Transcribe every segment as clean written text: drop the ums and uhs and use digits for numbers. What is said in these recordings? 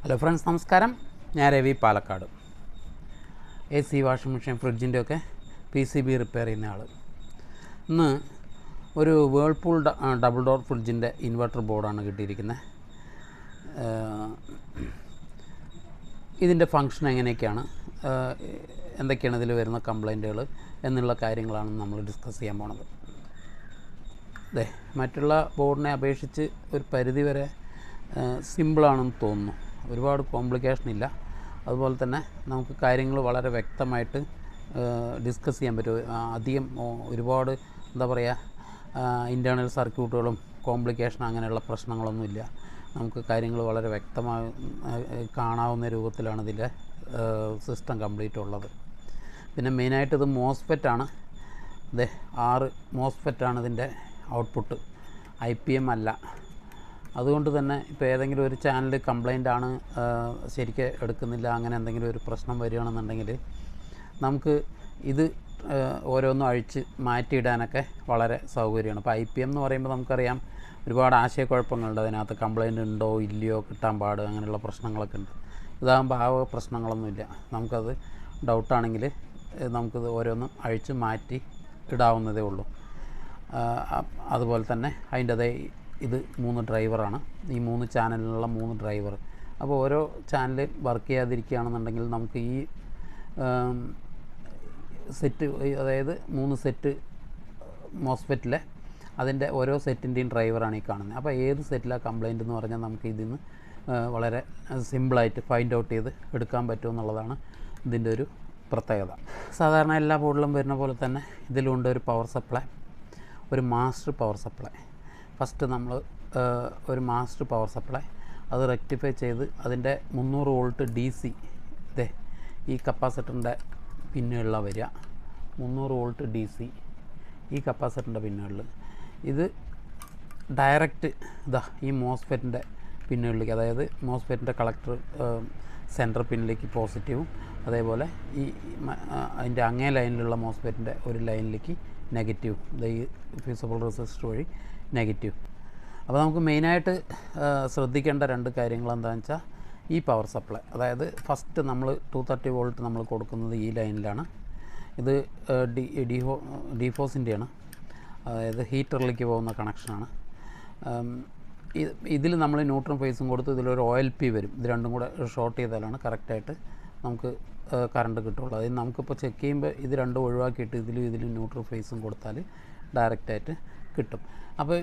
Hello friends, നമസ്കാരം. ഞാൻ Ravi, Palakkad. AC, washing machine, ഫ്രിഡ്ജിൻ്റെയൊക്കെ PCB റിപ്പയർ ചെയ്യുന്ന ആൾ. ഇന്ന് ഒരു വേൾപൂൾ ഡബിൾ ഡോർ ഫ്രിഡ്ജിൻ്റെ ഇൻവെർട്ടർ ബോർഡാണ് കിട്ടിയിരിക്കുന്നത്. ഇതിൻ്റെ ഫങ്ഷൻ എങ്ങനെയൊക്കെയാണ്, എന്തൊക്കെയാണ് ഇതിൽ വരുന്ന കംപ്ലൈൻറ്റുകൾ എന്നുള്ള കാര്യങ്ങളാണ് നമ്മൾ ഡിസ്കസ് ചെയ്യാൻ പോണത്. അതെ, മറ്റുള്ള ബോർഡിനെ അപേക്ഷിച്ച് ഒരു പരിധിവരെ സിമ്പിളാണെന്ന് തോന്നുന്നു. ഒരുപാട് കോംപ്ലിക്കേഷൻ ഇല്ല. അതുപോലെ തന്നെ നമുക്ക് കാര്യങ്ങൾ വളരെ വ്യക്തമായിട്ട് ഡിസ്കസ് ചെയ്യാൻ പറ്റും. അധികം ഒരുപാട് എന്താ പറയുക, ഇൻറ്റേർണൽ സർക്യൂട്ടുകളും കോംപ്ലിക്കേഷൻ അങ്ങനെയുള്ള പ്രശ്നങ്ങളൊന്നുമില്ല. നമുക്ക് കാര്യങ്ങൾ വളരെ വ്യക്തമായി കാണാവുന്ന രൂപത്തിലാണ് ഇതിൻ്റെ സിസ്റ്റം കംപ്ലീറ്റ് ഉള്ളത്. പിന്നെ മെയിനായിട്ട് ഇത് മോസ്ഫെറ്റാണ്. അതെ, 6 മോസ്ഫെറ്റാണ് ഇതിൻ്റെ ഔട്ട്പുട്ട്, IPM അല്ല. അതുകൊണ്ട് തന്നെ ഇപ്പോൾ ഏതെങ്കിലും ഒരു ചാനൽ കംപ്ലൈൻ്റ് ആണ്, ശരിക്ക് എടുക്കുന്നില്ല, അങ്ങനെ എന്തെങ്കിലും ഒരു പ്രശ്നം വരികയാണെന്നുണ്ടെങ്കിൽ നമുക്ക് ഇത് ഓരോന്നും അഴിച്ച് മാറ്റിയിടാനൊക്കെ വളരെ സൗകര്യമാണ്. ഇപ്പോൾ IPM എന്ന് പറയുമ്പോൾ നമുക്കറിയാം ഒരുപാട് ആശയക്കുഴപ്പങ്ങളുണ്ട്. അതിനകത്ത് കംപ്ലൈൻറ്റ് ഉണ്ടോ ഇല്ലയോ, കിട്ടാൻ പാട്, അങ്ങനെയുള്ള പ്രശ്നങ്ങളൊക്കെ ഉണ്ട്. ഇതാകുമ്പോൾ ആ പ്രശ്നങ്ങളൊന്നുമില്ല. നമുക്കത് ഡൗട്ടാണെങ്കിൽ നമുക്കിത് ഓരോന്നും അഴിച്ച് മാറ്റി ഇടാവുന്നതേ ഉള്ളൂ. അതുപോലെ തന്നെ അതിൻ്റെ അതേ ഇത് 3 ഡ്രൈവറാണ്. ഈ 3 ചാനലിലുള്ള 3 ഡ്രൈവർ. അപ്പോൾ ഓരോ ചാനൽ വർക്ക് ചെയ്യാതിരിക്കുകയാണെന്നുണ്ടെങ്കിൽ നമുക്ക് ഈ സെറ്റ്, അതായത് 3 സെറ്റ് മോസ്ഫെറ്റിലെ അതിൻ്റെ ഓരോ സെറ്റിൻ്റെയും ഡ്രൈവറാണ് ഈ കാണുന്നത്. അപ്പോൾ ഏത് സെറ്റിലാണ് കംപ്ലൈൻറ്റ് എന്ന് പറഞ്ഞാൽ നമുക്ക് ഇതിൽ നിന്ന് വളരെ സിമ്പിളായിട്ട് ഫൈൻഡ് ഔട്ട് ചെയ്ത് എടുക്കാൻ പറ്റുമെന്നുള്ളതാണ് ഇതിൻ്റെ ഒരു പ്രത്യേകത. സാധാരണ എല്ലാ ബോർഡിലും വരുന്ന പോലെ തന്നെ ഇതിലുണ്ട് ഒരു പവർ സപ്ലൈ, ഒരു മാസ്റ്റർ പവർ സപ്ലൈ. ഫസ്റ്റ് നമ്മൾ ഒരു മാസ്റ്റർ പവർ സപ്ലൈ അത് റെക്ടിഫൈ ചെയ്ത് അതിൻ്റെ 300 വോൾട്ട് DC ഇതേ ഈ കപ്പാസിറ്ററിൻ്റെ പിന്നുകളിലാണ് വരിക. 300 വോൾട്ട് DC ഈ കപ്പാസിറ്ററിൻ്റെ പിന്നുകളിൽ ഇത് ഡയറക്റ്റ് ഇതാ ഈ മോസ്ഫെറ്റിൻ്റെ പിന്നുകളിലേക്ക്, അതായത് മോസ്ഫെറ്റിൻ്റെ കളക്ടർ സെൻറ്റർ പിന്നിലേക്ക് പോസിറ്റീവും, അതേപോലെ ഈ അതിൻ്റെ അങ്ങേ ലൈനിലുള്ള മോസ്ഫെറ്റിൻ്റെ ഒരു ലൈനിലേക്ക് നെഗറ്റീവ്, ഈ ഫ്യൂസിബിൾ റെസിസ്റ്റർ വഴി നെഗറ്റീവ്. അപ്പോൾ നമുക്ക് മെയിനായിട്ട് ശ്രദ്ധിക്കേണ്ട 2 കാര്യങ്ങൾ എന്താണെന്ന് വെച്ചാൽ, ഈ പവർ സപ്ലൈ, അതായത് ഫസ്റ്റ് നമ്മൾ 230 വോൾട്ട് നമ്മൾ കൊടുക്കുന്നത് ഈ ലൈനിലാണ്. ഇത് ഡിഫോസിൻ്റെയാണ്, അതായത് ഹീറ്ററിലേക്ക് പോകുന്ന കണക്ഷനാണ്. ഇതിൽ നമ്മൾ ന്യൂട്രൽ ഫേസും കൊടുത്ത് ഇതിലൊരു OLP വരും. ഇത് രണ്ടും കൂടെ ഷോർട്ട് ചെയ്താലാണ് കറക്റ്റായിട്ട് നമുക്ക് കറണ്ട് കിട്ടുള്ളൂ. അതിന് നമുക്കിപ്പോൾ ചെക്ക് ചെയ്യുമ്പോൾ ഇത് രണ്ടും ഒഴിവാക്കിയിട്ട് ഇതിലും ന്യൂട്രൽ ഫേസും കൊടുത്താൽ ഡയറക്റ്റായിട്ട് കിട്ടും. അപ്പോൾ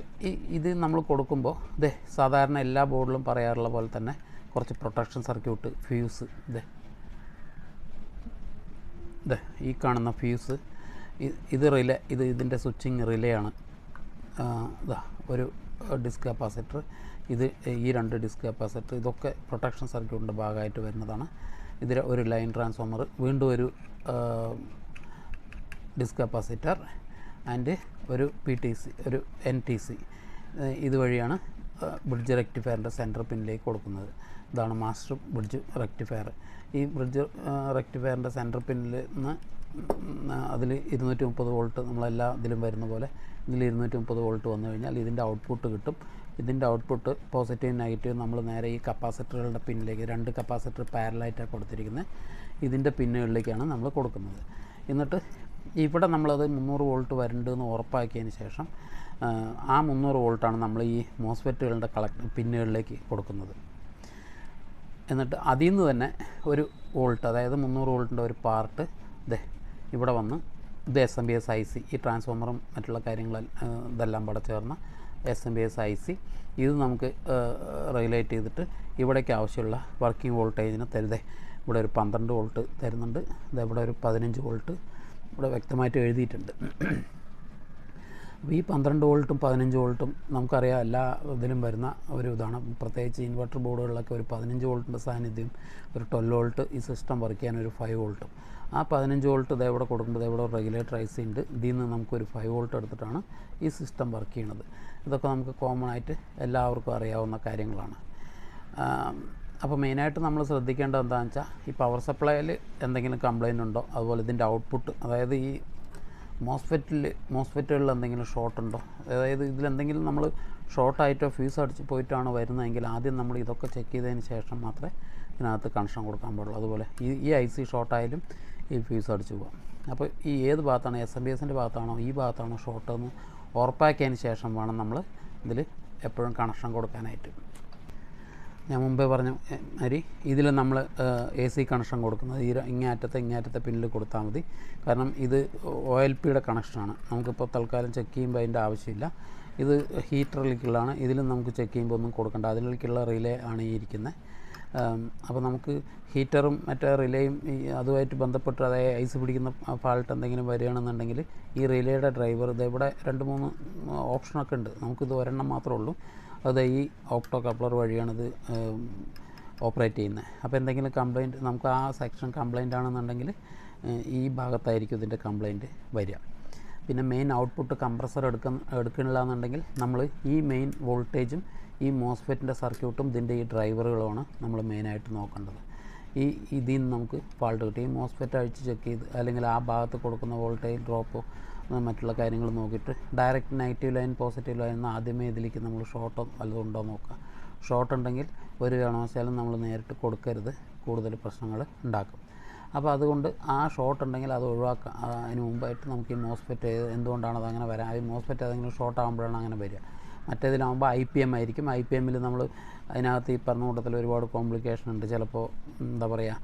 ഇത് നമ്മൾ കൊടുക്കുമ്പോൾ ഇതേ സാധാരണ എല്ലാ ബോർഡിലും പറയാറുള്ള പോലെ തന്നെ കുറച്ച് പ്രൊട്ടക്ഷൻ സർക്യൂട്ട്, ഫ്യൂസ്, ഇതേ ഈ കാണുന്ന ഫ്യൂസ്, ഇത് റിലേ, ഇതിൻ്റെ സ്വിച്ചിങ് റിലേ ആണ്. ഇതാ ഒരു ഡിസ്ക് കപ്പാസിറ്റർ, ഇത് ഈ 2 ഡിസ്ക് കപ്പാസിറ്റർ, ഇതൊക്കെ പ്രൊട്ടക്ഷൻ സർക്യൂട്ടിൻ്റെ ഭാഗമായിട്ട് വരുന്നതാണ്. ഇതിൽ ഒരു ലൈൻ ട്രാൻസ്ഫോമർ, വീണ്ടും ഒരു ഡിസ്ക് കപ്പാസിറ്റർ ആൻഡ് ഒരു PTC, ഒരു NTC. ഇതുവഴിയാണ് ബ്രിഡ്ജ് റെക്ടിഫയറിൻ്റെ സെൻറ്റർ പിന്നിലേക്ക് കൊടുക്കുന്നത്. ഇതാണ് മാസ്റ്റർ ബ്രിഡ്ജ് റെക്ടിഫയർ. ഈ ബ്രിഡ്ജ് റെക്ടിഫയറിൻ്റെ സെൻറ്റർ പിന്നിൽ നിന്ന് അതിൽ 230 വോൾട്ട് നമ്മളെല്ലാ ഇതിലും വരുന്ന പോലെ ഇതിൽ 230 വോൾട്ട് വന്നു കഴിഞ്ഞാൽ ഇതിൻ്റെ ഔട്ട്പുട്ട് കിട്ടും. ഇതിൻ്റെ ഔട്ട്പുട്ട് പോസിറ്റീവ് നെഗറ്റീവ് നമ്മൾ നേരെ ഈ കപ്പാസിറ്ററുകളുടെ പിന്നിലേക്ക്, 2 കപ്പാസിറ്റർ പാരലായിട്ടാണ് കൊടുത്തിരിക്കുന്നത്, ഇതിൻ്റെ പിന്നുകളിലേക്കാണ് നമ്മൾ കൊടുക്കുന്നത്. എന്നിട്ട് ഇവിടെ നമ്മളത് 300 വോൾട്ട് വരണ്ടെന്ന് ഉറപ്പാക്കിയതിന് ശേഷം ആ 300 വോൾട്ടാണ് നമ്മൾ ഈ മോസ്ഫെറ്റുകളുടെ പിന്നുകളിലേക്ക് കൊടുക്കുന്നത്. എന്നിട്ട് അതിൽ നിന്ന് തന്നെ ഒരു വോൾട്ട്, അതായത് 300 വോൾട്ടിൻ്റെ ഒരു പാർട്ട് ഇവിടെ വന്ന് ഇത് SMPS IC, ഈ ട്രാൻസ്ഫോമറും മറ്റുള്ള ഇതെല്ലാം കൂടെ ചേർന്ന SMPS IC, ഇത് നമുക്ക് റെഗുലേറ്റ് ചെയ്തിട്ട് ഇവിടേക്ക് ആവശ്യമുള്ള വർക്കിംഗ് വോൾട്ടേജിന് തരുതേ. ഇവിടെ ഒരു 12 വോൾട്ട് തരുന്നുണ്ട്, ഇവിടെ ഒരു 15 വോൾട്ട് ഇവിടെ വ്യക്തമായിട്ട് എഴുതിയിട്ടുണ്ട്. അപ്പോൾ ഈ 12 വോൾട്ടും 15 വോൾട്ടും നമുക്കറിയാം എല്ലാ ഇതിലും വരുന്ന ഒരു ഇതാണ്. പ്രത്യേകിച്ച് ഇൻവെർട്ടർ ബോർഡുകളിലൊക്കെ ഒരു 15 വോൾട്ടിൻ്റെ സാന്നിധ്യം, ഒരു 12 വോൾട്ട് ഈ സിസ്റ്റം വർക്ക് ചെയ്യാൻ ഒരു 5 വോൾട്ടും. ആ 15 വോൾട്ട് ഇതെവിടെ കൊടുക്കുന്നത്, ഇവിടെ റെഗുലേറ്റർ IC ഉണ്ട്. ഇതിൽ നിന്ന് നമുക്കൊരു 5 വോൾട്ട് എടുത്തിട്ടാണ് ഈ സിസ്റ്റം വർക്ക് ചെയ്യുന്നത്. ഇതൊക്കെ നമുക്ക് കോമൺ ആയിട്ട് എല്ലാവർക്കും അറിയാവുന്ന കാര്യങ്ങളാണ്. അപ്പോൾ മെയിനായിട്ട് നമ്മൾ ശ്രദ്ധിക്കേണ്ടത് എന്താണെന്ന് വെച്ചാൽ, ഈ പവർ സപ്ലൈയിൽ എന്തെങ്കിലും കംപ്ലൈൻ്റ് ഉണ്ടോ, അതുപോലെ ഇതിൻ്റെ ഔട്ട്പുട്ട്, അതായത് ഈ മോസ്ഫെറ്റുകളിൽ എന്തെങ്കിലും ഷോർട്ട് ഉണ്ടോ, അതായത് ഇതിലെന്തെങ്കിലും നമ്മൾ ഷോർട്ടായിട്ടോ ഫ്യൂസ് അടിച്ച് പോയിട്ടാണ് വരുന്നതെങ്കിൽ ആദ്യം നമ്മൾ ഇതൊക്കെ ചെക്ക് ചെയ്തതിന് ശേഷം മാത്രമേ ഇതിനകത്ത് കണക്ഷൻ കൊടുക്കാൻ പാടുള്ളൂ. അതുപോലെ ഈ ഐ സി ഷോർട്ടായാലും ഈ ഫ്യൂസ് അടിച്ച് പോകാം. അപ്പോൾ ഈ ഏത് ഭാഗത്താണ്, SMPSൻ്റെ ഭാഗത്താണോ ഈ ഭാഗത്താണോ ഷോർട്ടെന്ന് ഉറപ്പാക്കിയതിന് ശേഷം വേണം നമ്മൾ ഇതിൽ എപ്പോഴും കണക്ഷൻ കൊടുക്കാനായിട്ട്. ഞാൻ മുമ്പേ പറഞ്ഞ മാതിരി ഇതിൽ നമ്മൾ AC കണക്ഷൻ കൊടുക്കുന്നത് ഇങ്ങേയറ്റത്തെ പിന്നിൽ കൊടുത്താൽ മതി. കാരണം ഇത് OLPയുടെ കണക്ഷനാണ്. നമുക്കിപ്പോൾ തൽക്കാലം ചെക്ക് ചെയ്യുമ്പോൾ അതിൻ്റെ ആവശ്യമില്ല. ഇത് ഹീറ്ററിലേക്കുള്ളതാണ്. ഇതിലും നമുക്ക് ചെക്ക് ചെയ്യുമ്പോൾ ഒന്നും കൊടുക്കേണ്ട, അതിലേക്കുള്ള റിലേ ആണ് ഈ ഇരിക്കുന്നത്. അപ്പോൾ നമുക്ക് ഹീറ്ററും മറ്റേ റിലേയും അതുമായിട്ട് ബന്ധപ്പെട്ട് അതായത് ഐസ് പിടിക്കുന്ന ഫാൾട്ട് എന്തെങ്കിലും വരികയാണെന്നുണ്ടെങ്കിൽ ഈ റിലേയുടെ ഡ്രൈവർ ഇതെവിടെ 2-3 ഓപ്ഷനൊക്കെ ഉണ്ട്. നമുക്കിത് ഒരെണ്ണം മാത്രമേ ഉള്ളൂ. അത് ഈ ഓപ്റ്റോ കപ്ലർ വഴിയാണിത് ഓപ്പറേറ്റ് ചെയ്യുന്നത്. അപ്പോൾ എന്തെങ്കിലും കംപ്ലയിൻറ്റ് നമുക്ക് ആ സെക്ഷൻ കംപ്ലയിൻ്റ് ആണെന്നുണ്ടെങ്കിൽ ഈ ഭാഗത്തായിരിക്കും ഇതിൻ്റെ കംപ്ലയിൻറ്റ് വരിക. പിന്നെ മെയിൻ ഔട്ട്പുട്ട് കംപ്രസർ എടുക്കണില്ല എന്നുണ്ടെങ്കിൽ നമ്മൾ ഈ മെയിൻ വോൾട്ടേജും ഈ മോസ്ഫെറ്റിൻ്റെ സർക്യൂട്ടും ഇതിൻ്റെ ഈ ഡ്രൈവറുകളുമാണ് നമ്മൾ മെയിനായിട്ട് നോക്കേണ്ടത്. ഇതിൽ നിന്ന് നമുക്ക് ഫാൾട്ട് കിട്ടി ഈ മോസ്ഫെറ്റ് അഴിച്ച് ചെക്ക് ചെയ്ത് അല്ലെങ്കിൽ ആ ഭാഗത്ത് കൊടുക്കുന്ന വോൾട്ടേജ് ഡ്രോപ്പോ മറ്റുള്ള കാര്യങ്ങൾ നോക്കിയിട്ട് direct negative line positive line എന്ന് ആദ്യമേ ഇതിലേക്ക് നമ്മൾ ഷോർട്ടോ വല്ലതും ഉണ്ടോ നോക്കുക. ഷോർട്ട് ഉണ്ടെങ്കിൽ ഒരു കാരണവശാലും നമ്മൾ നേരിട്ട് കൊടുക്കരുത്, കൂടുതൽ പ്രശ്നങ്ങൾ ഉണ്ടാക്കും. അപ്പോൾ അതുകൊണ്ട് ആ ഷോർട്ട് ഉണ്ടെങ്കിൽ അത് ഒഴിവാക്കാം. അതിന് മുമ്പായിട്ട് നമുക്ക് ഈ മോസ്ഫെറ്റ് എന്തുകൊണ്ടാണ് അതങ്ങനെ വരാം, ഈ മോസ്ഫെറ്റ് ഏതെങ്കിലും ഷോർട്ട് ആകുമ്പോഴാണ് അങ്ങനെ വരിക. മറ്റേതിലാകുമ്പോൾ IPM ആയിരിക്കും. IPMൽ നമ്മൾ അതിനകത്ത് ഈ പറഞ്ഞ കൂട്ടത്തിൽ ഒരുപാട് കോംപ്ലിക്കേഷൻ ഉണ്ട്. ചിലപ്പോൾ എന്താ പറയുക,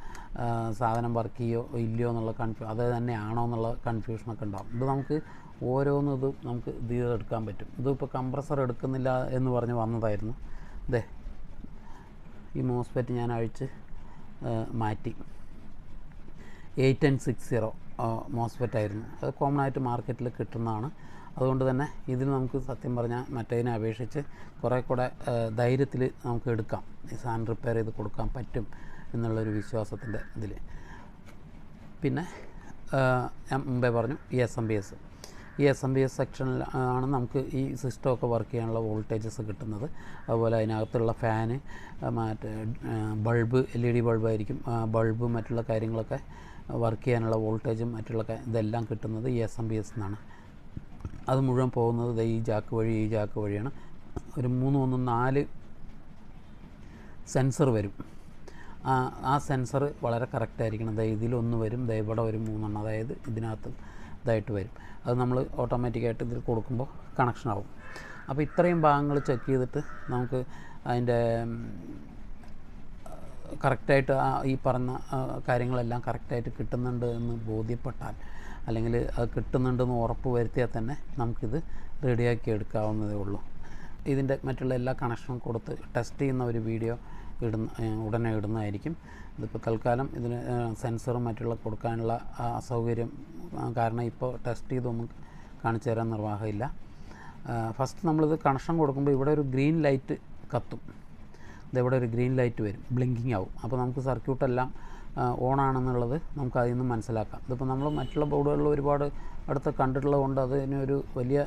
സാധനം വർക്ക് ചെയ്യോ ഇല്ലയോ എന്നുള്ള അത് തന്നെയാണോ എന്നുള്ള കൺഫ്യൂഷനൊക്കെ ഉണ്ടാകും. ഇത് നമുക്ക് ഓരോന്നും ഇത് നമുക്ക് ഇത് എടുക്കാൻ പറ്റും. ഇതിപ്പോൾ കംപ്രസർ എടുക്കുന്നില്ല എന്ന് പറഞ്ഞ് വന്നതായിരുന്നു. ഇതേ ഈ മോസ്ഫെറ്റ് ഞാൻ അഴിച്ച് മാറ്റി 8160 മോസ്ഫെറ്റ് ആയിരുന്നു. അത് കോമൺ ആയിട്ട് മാർക്കറ്റിൽ കിട്ടുന്നതാണ്. അതുകൊണ്ട് തന്നെ ഇതിന് നമുക്ക് സത്യം പറഞ്ഞാൽ മറ്റേതിനെ അപേക്ഷിച്ച് കുറേ കൂടെ ധൈര്യത്തിൽ നമുക്ക് എടുക്കാം, ഈ സാധനം റിപ്പയർ ചെയ്ത് കൊടുക്കാൻ പറ്റും എന്നുള്ളൊരു വിശ്വാസത്തിൻ്റെ ഇതിൽ. പിന്നെ ഞാൻ മുമ്പേ പറഞ്ഞു ഈ SMPS സെക്ഷനിൽ ആണ് നമുക്ക് ഈ സിസ്റ്റമൊക്കെ വർക്ക് ചെയ്യാനുള്ള വോൾട്ടേജസ് കിട്ടുന്നത്. അതുപോലെ അതിനകത്തുള്ള ഫാന്, മറ്റേ ബൾബ് LED ബൾബായിരിക്കും, ബൾബ് മറ്റുള്ള കാര്യങ്ങളൊക്കെ വർക്ക് ചെയ്യാനുള്ള വോൾട്ടേജും മറ്റുള്ള ഇതെല്ലാം കിട്ടുന്നത് ഈ SMPS എന്നാണ്. അത് മുഴുവൻ പോകുന്നത് ഈ ജാക്ക് വഴിയാണ്. ഒരു 4 സെൻസർ വരും. ആ സെൻസർ വളരെ കറക്റ്റായിരിക്കണം. ഇതിലൊന്ന് വരും, ഇവിടെ ഒരു 3 അതായത് ഇതിനകത്ത് ഇതായിട്ട് വരും. അത് നമ്മൾ ഓട്ടോമാറ്റിക്കായിട്ട് ഇതിൽ കൊടുക്കുമ്പോൾ കണക്ഷൻ ആവും. അപ്പോൾ ഇത്രയും ഭാഗങ്ങൾ ചെക്ക് ചെയ്തിട്ട് നമുക്ക് അതിൻ്റെ കറക്റ്റായിട്ട് ഈ പറഞ്ഞ കാര്യങ്ങളെല്ലാം കറക്റ്റായിട്ട് കിട്ടുന്നുണ്ട് എന്ന് ബോധ്യപ്പെട്ടാൽ, അല്ലെങ്കിൽ അത് കിട്ടുന്നുണ്ടെന്ന് ഉറപ്പ് വരുത്തിയാൽ തന്നെ നമുക്കിത് റെഡിയാക്കി എടുക്കാവുന്നതേ ഉള്ളൂ. ഇതിൻ്റെ മറ്റുള്ള എല്ലാ കണക്ഷനും കൊടുത്ത് ടെസ്റ്റ് ചെയ്യുന്ന ഒരു വീഡിയോ ഉടനെ ഇടുന്നതായിരിക്കും. ഇതിപ്പോൾ തൽക്കാലം ഇതിന് സെൻസറും മറ്റുള്ള കൊടുക്കാനുള്ള അസൗകര്യം കാരണം ഇപ്പോൾ ടെസ്റ്റ് ചെയ്തൊന്നും കാണിച്ചു തരാൻ നിർവാഹമില്ല. ഫസ്റ്റ് നമ്മളിത് കണക്ഷൻ കൊടുക്കുമ്പോൾ ഇവിടെ ഒരു ഗ്രീൻ ലൈറ്റ് കത്തും. ഇതെവിടെ ഒരു ഗ്രീൻ ലൈറ്റ് വരും, ബ്ലിങ്കിങ് ആവും. അപ്പോൾ നമുക്ക് സർക്യൂട്ടെല്ലാം ഓണാണെന്നുള്ളത് നമുക്ക് അതിൽ നിന്ന് മനസ്സിലാക്കാം. ഇതിപ്പോൾ നമ്മൾ മറ്റുള്ള ബോർഡുകളിൽ ഒരുപാട് അടുത്ത് കണ്ടിട്ടുള്ളത് കൊണ്ട് അതിനൊരു വലിയ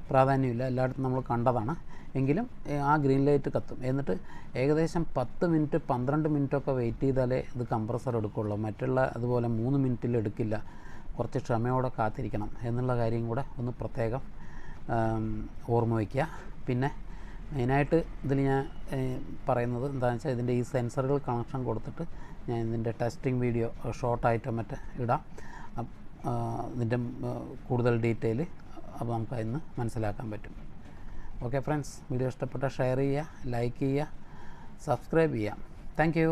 പ്രാധാന്യമില്ല, എല്ലായിടത്തും നമ്മൾ കണ്ടതാണ്. എങ്കിലും ആ ഗ്രീൻ ലൈറ്റ് കത്തും. എന്നിട്ട് ഏകദേശം 10 മിനിറ്റ് 12 മിനിറ്റൊക്കെ വെയിറ്റ് ചെയ്താലേ ഇത് കംപ്രസർ എടുക്കുകയുള്ളൂ. മറ്റുള്ള അതുപോലെ 3 മിനിറ്റിൽ എടുക്കില്ല. കുറച്ച് ക്ഷമയോടെ കാത്തിരിക്കണം എന്നുള്ള കാര്യം കൂടെ ഒന്ന് പ്രത്യേകം ഓർമ്മ വയ്ക്കുക. പിന്നെ മെയിനായിട്ട് ഇതിൽ ഞാൻ പറയുന്നത് എന്താണെന്ന് വെച്ചാൽ ഇതിൻ്റെ ഈ സെൻസറുകൾ കണക്ഷൻ കൊടുത്തിട്ട് ഞാൻ ഇതിൻ്റെ ടെസ്റ്റിംഗ് വീഡിയോ ഷോർട്ടായിട്ടോ മറ്റേ ഇടാം. ഇതിൻ്റെ കൂടുതൽ ഡീറ്റെയിൽ അപ്പോൾ നമുക്ക് അതിൽ നിന്ന് മനസ്സിലാക്കാൻ പറ്റും. ഓക്കെ ഫ്രണ്ട്സ്, വീഡിയോ ഇഷ്ടപ്പെട്ടാൽ ഷെയർ ചെയ്യുക, ലൈക്ക് ചെയ്യുക, സബ്സ്ക്രൈബ് ചെയ്യുക. Thank you.